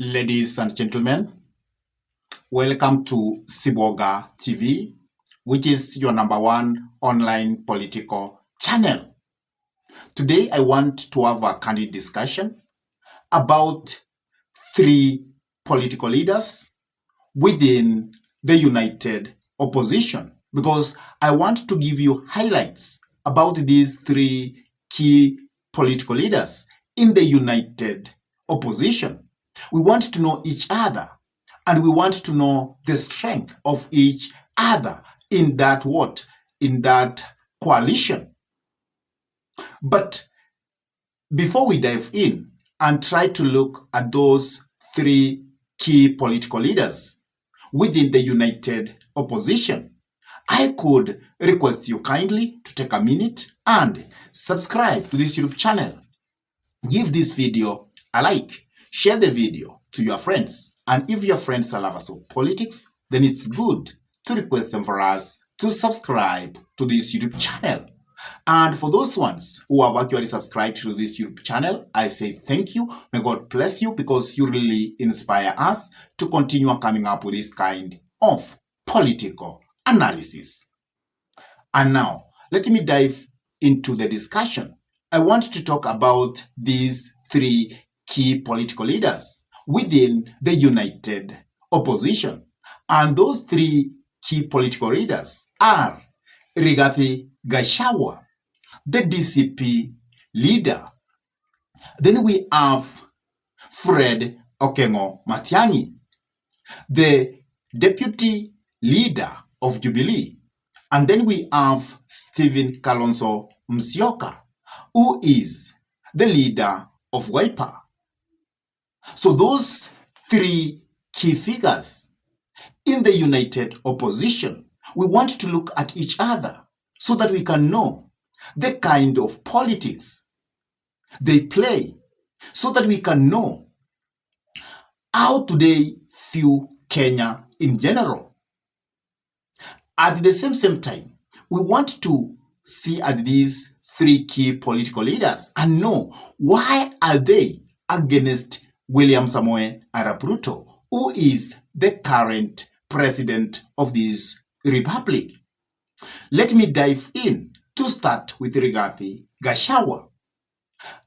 Ladies and gentlemen, welcome to Siboga TV, which is your number one online political channel. Today, I want to have a candid discussion about three political leaders within the united opposition, because I want to give you highlights about these three key political leaders in the united opposition. We want to know each other, and we want to know the strength of each other in that coalition. But before we dive in and try to look at those three key political leaders within the united opposition, I could request you kindly to take a minute and subscribe to this YouTube channel. Give this video a like, share the video to your friends, and if your friends are lovers of politics, then it's good to request them for us to subscribe to this YouTube channel. And for those ones who have actually subscribed to this YouTube channel, I say thank you. May God bless you, because you really inspire us to continue coming up with this kind of political analysis. And now, let me dive into the discussion. I want to talk about these three key political leaders within the united opposition. And those three key political leaders are Rigathi Gachagua, the DCP leader. Then we have Fred Okengo Matiang'I, the deputy leader of Jubilee. And then we have Stephen Kalonzo Musyoka, who is the leader of Wiper. So those three key figures in the united opposition, we want to look at each other so that we can know the kind of politics they play, so that we can know how do they view Kenya in general. At the same time, we want to see at these three key political leaders and know why are they against William Samoei Arap Ruto, who is the current president of this republic. Let me dive in to start with Rigathi Gachagua.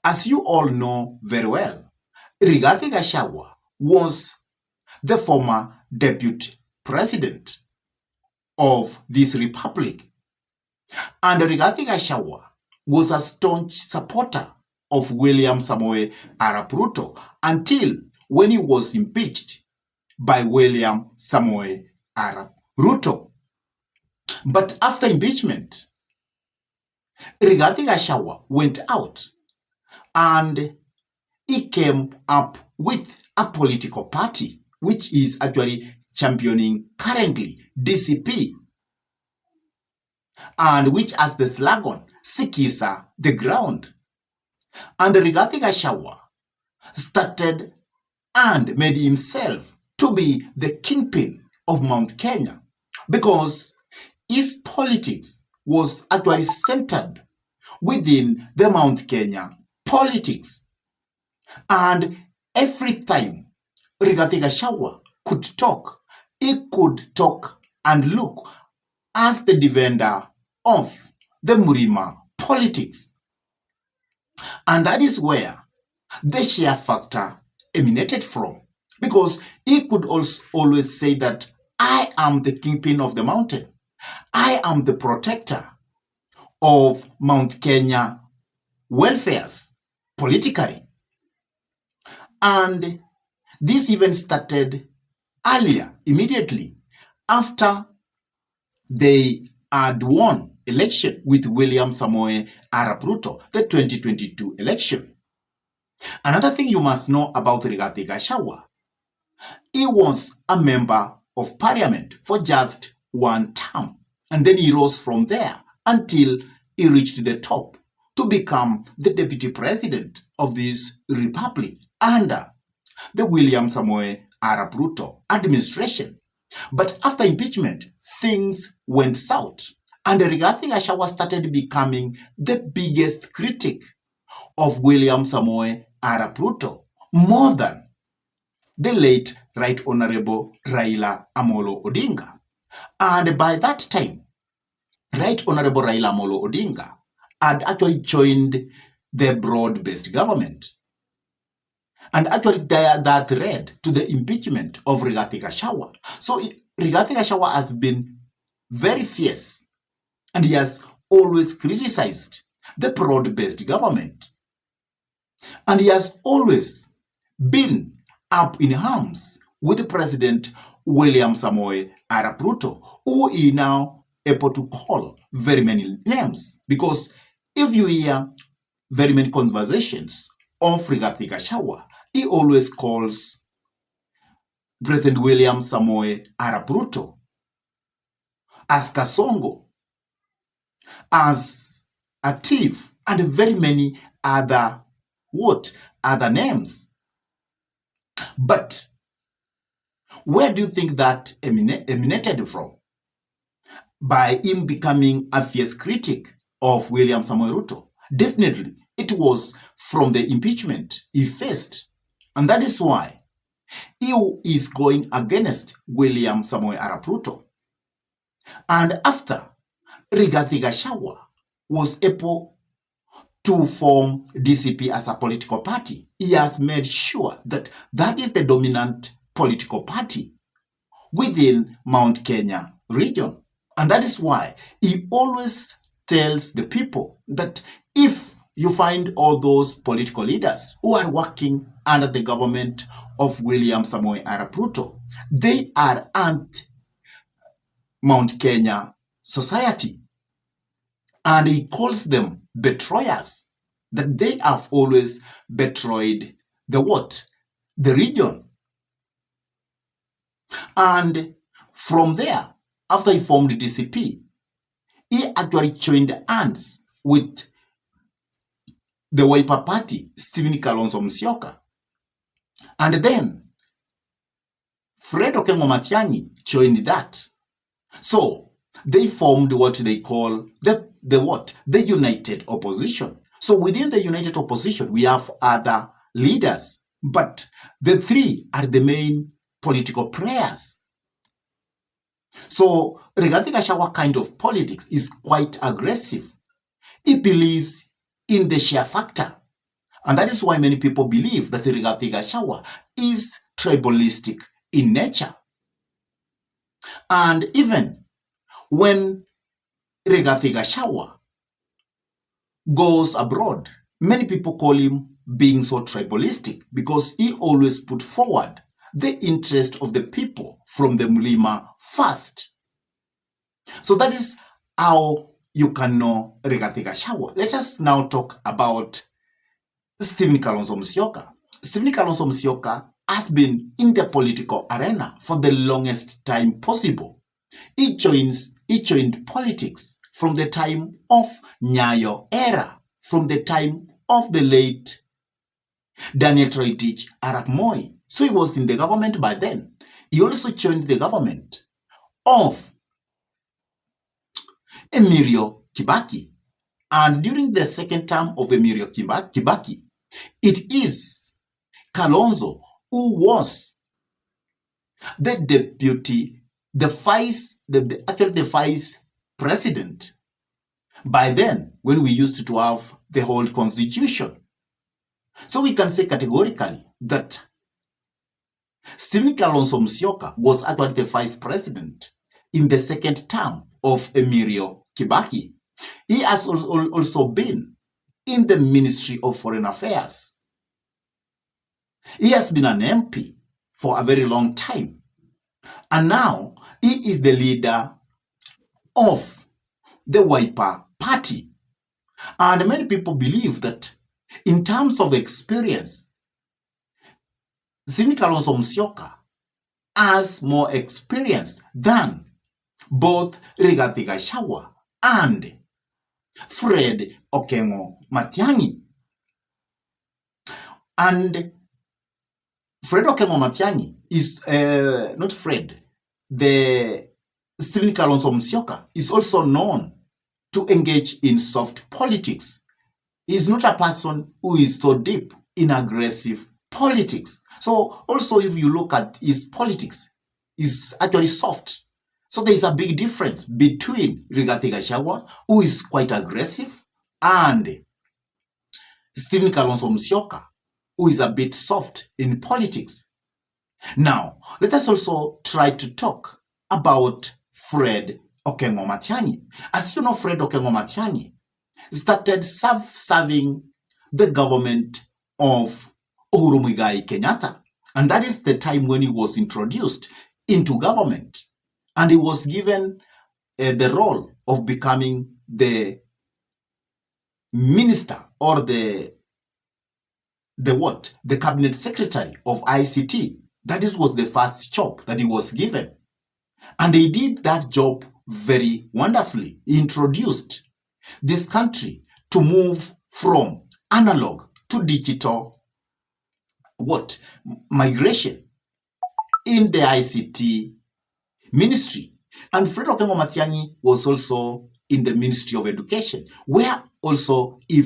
As you all know very well, Rigathi Gachagua was the former deputy president of this republic. And Rigathi Gachagua was a staunch supporter of William Samoei Arap Ruto until when he was impeached by William Samoei Arap Ruto. But after impeachment, Rigathi Gachagua went out and he came up with a political party which is actually championing currently DCP, and which has the slogan Sikiza the ground. And Rigathi Gachagua started and made himself to be the kingpin of Mount Kenya, because his politics was actually centered within the Mount Kenya politics. And every time Rigathi Gachagua could talk, he could talk and look as the defender of the Murima politics. And that is where the share factor emanated from, because he could also always say that I am the kingpin of the mountain. I am the protector of Mount Kenya welfares politically. And this even started earlier, immediately after they had won election with William Samoei Arap Ruto, the 2022 election. Another thing you must know about Rigathi Gachagua, he was a member of parliament for just one term, and then he rose from there until he reached the top to become the deputy president of this republic under the William Samoei Arap Ruto administration. But after impeachment, things went south, and Rigathi Gachagua started becoming the biggest critic of William Samoei Arap Ruto, more than the late Right Honorable Raila Amolo Odinga. And by that time, Right Honorable Raila Amolo Odinga had actually joined the broad-based government. And actually that led to the impeachment of Rigathi Gachagua. So Rigathi Gachagua has been very fierce, and he has always criticized the broad-based government. And he has always been up in arms with President William Samoei Arap Ruto, who is now able to call very many names. Because if you hear very many conversations of Rigathi Gachagua, he always calls President William Samoei Arap Ruto as Kasongo, as a thief, and very many other names. But where do you think that emanated from? By him becoming a fierce critic of William Samoei Ruto? Definitely, it was from the impeachment he faced. And that is why he is going against William Samoei Arap Ruto. And after Rigathi Gachagua was able to form DCP as a political party, he has made sure that that is the dominant political party within Mount Kenya region. And that is why he always tells the people that if you find all those political leaders who are working under the government of William Samoei Arap Ruto, they are anti-Mount Kenya society. And he calls them betrayers, that they have always betrayed the region. And from there, after he formed the DCP, he actually joined hands with the Wiper Party, Stephen Kalonzo Musyoka. And then Fred Okengo Matiang'I joined that. So they formed what they call the United Opposition. So within the United Opposition, we have other leaders, but the three are the main political players. So Rigathi Gachagua kind of politics is quite aggressive. He believes in the share factor. And that is why many people believe that Rigathi Gachagua is tribalistic in nature. And even when Rigathi Gachagua goes abroad, many people call him being so tribalistic because he always put forward the interest of the people from the Mlima first. So that is how you can know Rigathi Gachagua. Let us now talk about Stephen Kalonzo Musyoka. Stephen Kalonzo Musyoka has been in the political arena for the longest time possible. He joined politics from the time of Nyayo era, from the time of the late Daniel Toroitich Arap Moi. So he was in the government by then. He also joined the government of Emilio Kibaki. And during the second term of Emilio Kibaki, it is Kalonzo who was the vice president. By then, when we used to have the whole constitution. So we can say categorically that Stephen Kalonzo Musyoka was actually the vice president in the second term of Emilio Kibaki. He has also been in the Ministry of Foreign Affairs. He has been an MP for a very long time. And now he is the leader of the Wiper Party. And many people believe that in terms of experience, Stephen Kalonzo Musyoka has more experience than both Rigathi Gachagua and Fred Okengo Matiang'I. And Fred Okengo Matiang'I is not Fred. The Stephen Kalonzo Musyoka is also known to engage in soft politics. He is not a person who is so deep in aggressive politics. So also if you look at his politics, is actually soft. So there is a big difference between Rigathi Gachagua, who is quite aggressive, and Stephen Kalonzo Musyoka, who is a bit soft in politics. Now, let us also try to talk about Fred Okengo Matiang'I. As you know, Fred Okengo Matiang'I started serving the government of Uhuru Muigai Kenyatta. And that is the time when he was introduced into government. And he was given the role of becoming the minister or the cabinet secretary of ICT. That was the first job that he was given. And he did that job very wonderfully. He introduced this country to move from analog to digital migration in the ICT ministry. And Fred Okengo Matiang'I was also in the Ministry of Education, where also he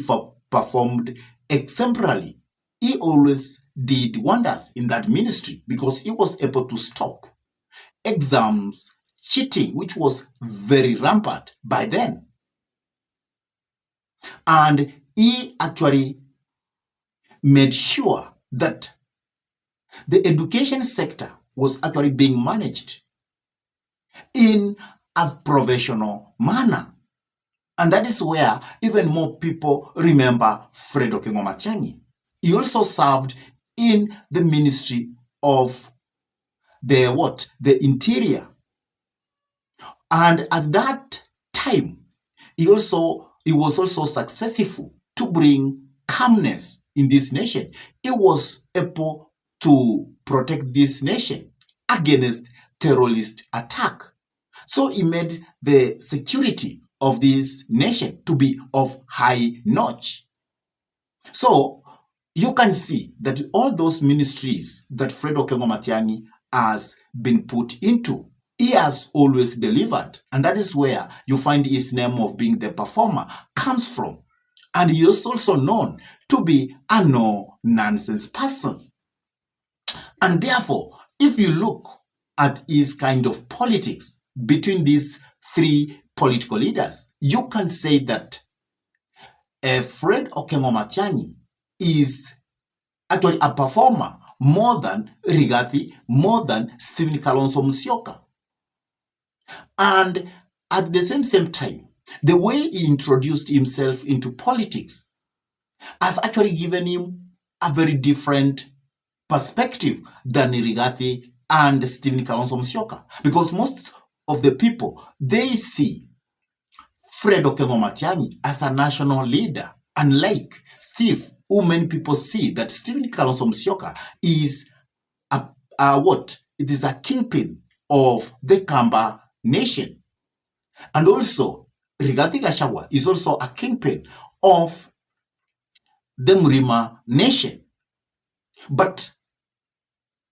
performed exemplarily. He always did wonders in that ministry because he was able to stop exams cheating, which was very rampant by then. And he actually made sure that the education sector was actually being managed in a professional manner. And that is where even more people remember Fred Okengo Matiang'I. He also served in the Ministry of the Interior. And at that time, he was also successful to bring calmness in this nation. He was able to protect this nation against terrorist attack. So he made the security of this nation to be of high notch. So you can see that all those ministries that Fred Okengo Matiang'I has been put into, he has always delivered. And that is where you find his name of being the performer comes from. And he is also known to be a no-nonsense person. And therefore, if you look at his kind of politics between these three political leaders, you can say that Fred Okengo Matiang'I is actually a performer more than Rigathi, more than Stephen Kalonzo Musyoka. And at the same time, the way he introduced himself into politics has actually given him a very different perspective than Rigathi and Stephen Kalonzo Musyoka. Because most of the people, they see Fred Okengo Matiang'I as a national leader, unlike Steve, who many people see that Stephen Kalonzo Musyoka is it is a kingpin of the Kamba nation. And also, Rigathi Gachagua is also a kingpin of the Mrima nation. But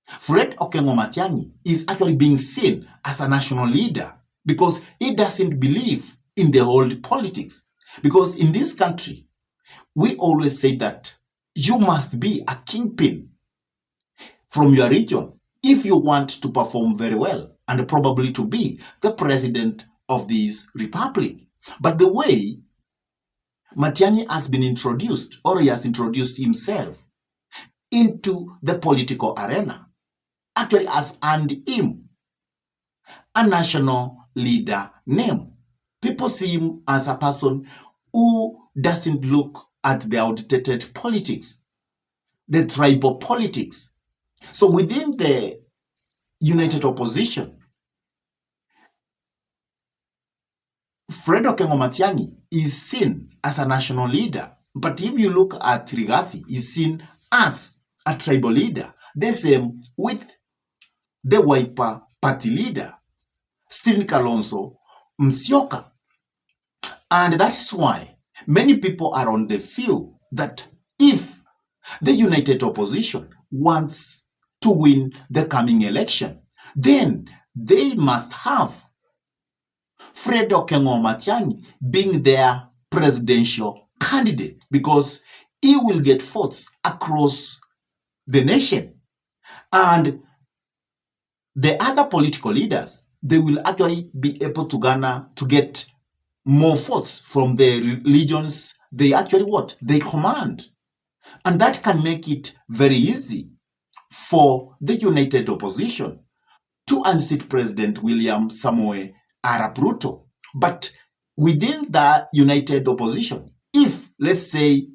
Fred Okengo Matiang'I is actually being seen as a national leader because he doesn't believe in the old politics. Because in this country, we always say that you must be a kingpin from your region if you want to perform very well and probably to be the president of this republic. But the way Matiang'I has been introduced, or he has introduced himself into the political arena, actually has earned him a national leader name. People see him as a person who doesn't look at the outdated politics, the tribal politics. So within the united opposition, Fred Okengo Matiang'I is seen as a national leader. But if you look at Rigathi, he's seen as a tribal leader. The same with the Wiper party leader, Stephen Kalonzo Musyoka. And that is why many people are on the view that if the united opposition wants to win the coming election, then they must have Fred Okengo Matiang'I being their presidential candidate because he will get votes across the nation. And the other political leaders, they will actually be able to garner, to get more votes from the religions they actually what? They command. And that can make it very easy for the united opposition to unseat President William Samoei Arap Ruto. But within the united opposition, if, let's say,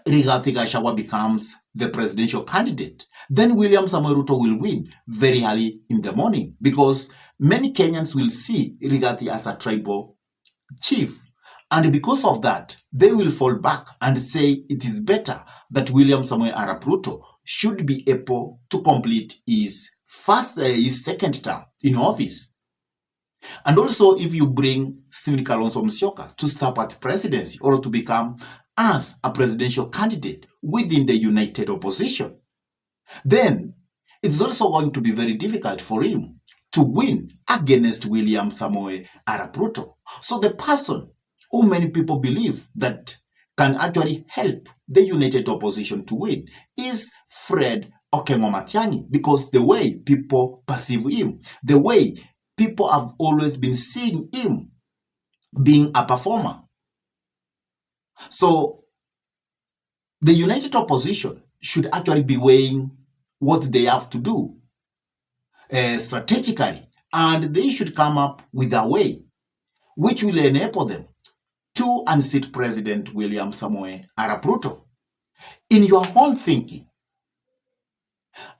Rigathi becomes the presidential candidate, then William Samoei Ruto will win very early in the morning, because many Kenyans will see Rigathi as a tribal chief. And because of that, they will fall back and say it is better that William Samoei Arap Ruto should be able to complete his second term in office. And also, if you bring Stephen Kalonzo Musyoka to step at presidency or to become as a presidential candidate within the united opposition, then it's also going to be very difficult for him to win against William Samoei Arap Ruto. So the person who many people believe that can actually help the united opposition to win is Fred Okengo Matiang'I, because the way people perceive him, the way people have always been seeing him being a performer. So the united opposition should actually be weighing what they have to do strategically, and they should come up with a way which will enable them to unseat President William Samoei Arap Ruto. In your own thinking,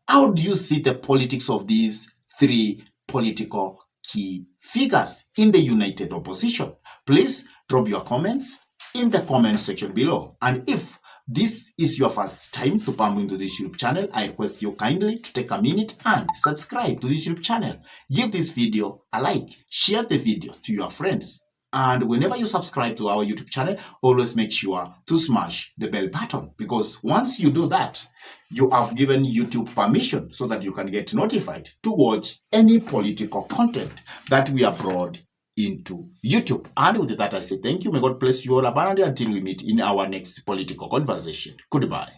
how do you see the politics of these three political key figures in the united opposition? Please drop your comments in the comment section below. And if this is your first time to come into this YouTube channel, I request you kindly to take a minute and subscribe to this YouTube channel. Give this video a like, share the video to your friends. And whenever you subscribe to our YouTube channel, always make sure to smash the bell button, because once you do that, you have given YouTube permission so that you can get notified to watch any political content that we upload into YouTube. And with that, I say thank you. May God bless you all abundantly until we meet in our next political conversation. Goodbye.